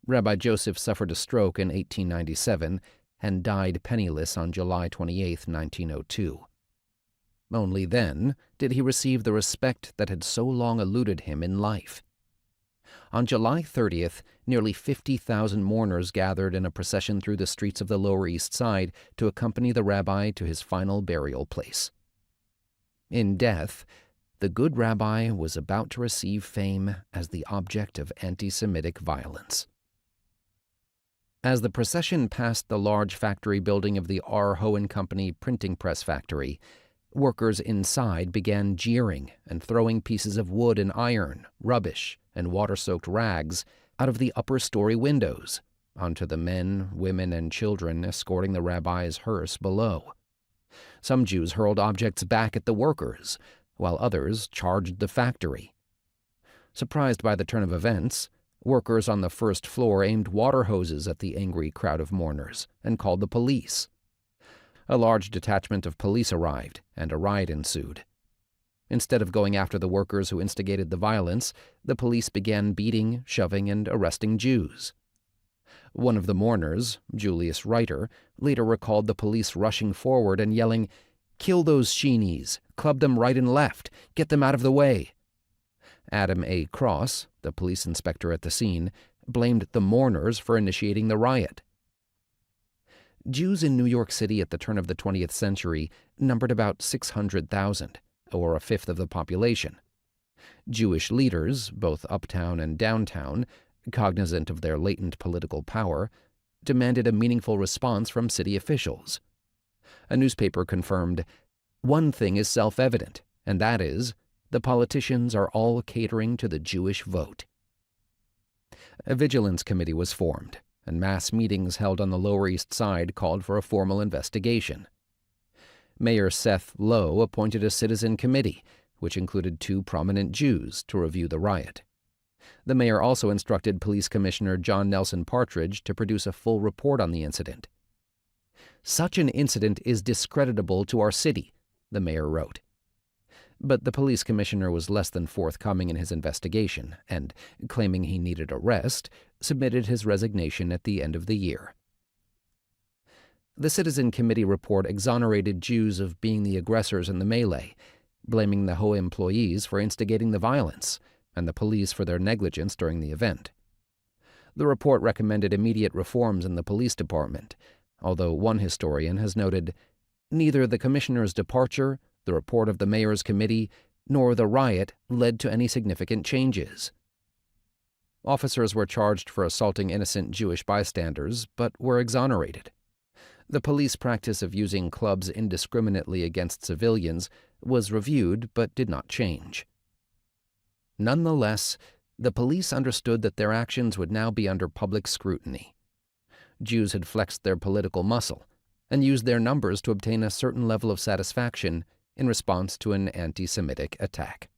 Rabbi Joseph suffered a stroke in 1897 and died penniless on July 28, 1902. Only then did he receive the respect that had so long eluded him in life. On July 30th, nearly 50,000 mourners gathered in a procession through the streets of the Lower East Side to accompany the rabbi to his final burial place. In death, the good rabbi was about to receive fame as the object of anti-Semitic violence. As the procession passed the large factory building of the R. Hohen Company printing press factory, workers inside began jeering and throwing pieces of wood and iron, rubbish, and water-soaked rags out of the upper-story windows onto the men, women, and children escorting the rabbi's hearse below. Some Jews hurled objects back at the workers, while others charged the factory. Surprised by the turn of events, workers on the first floor aimed water hoses at the angry crowd of mourners and called the police. A large detachment of police arrived, and a riot ensued. Instead of going after the workers who instigated the violence, the police began beating, shoving, and arresting Jews. One of the mourners, Julius Reiter, later recalled the police rushing forward and yelling, "Kill those Sheenies! Club them right and left! Get them out of the way!" Adam A. Cross, the police inspector at the scene, blamed the mourners for initiating the riot. Jews in New York City at the turn of the 20th century numbered about 600,000, or a fifth of the population. Jewish leaders, both uptown and downtown, cognizant of their latent political power, demanded a meaningful response from city officials. A newspaper confirmed, "One thing is self-evident, and that is, the politicians are all catering to the Jewish vote." A vigilance committee was formed, and mass meetings held on the Lower East Side called for a formal investigation. Mayor Seth Lowe appointed a citizen committee, which included 2 prominent Jews, to review the riot. The mayor also instructed Police Commissioner John Nelson Partridge to produce a full report on the incident. "Such an incident is discreditable to our city," the mayor wrote. But the police commissioner was less than forthcoming in his investigation and, claiming he needed a rest, submitted his resignation at the end of the year. The Citizen Committee report exonerated Jews of being the aggressors in the melee, blaming the Ho employees for instigating the violence and the police for their negligence during the event. The report recommended immediate reforms in the police department, although one historian has noted, "Neither the commissioner's departure, the report of the mayor's committee, nor the riot led to any significant changes." Officers were charged for assaulting innocent Jewish bystanders, but were exonerated. The police practice of using clubs indiscriminately against civilians was reviewed but did not change. Nonetheless, the police understood that their actions would now be under public scrutiny. Jews had flexed their political muscle and used their numbers to obtain a certain level of satisfaction in response to an anti-Semitic attack.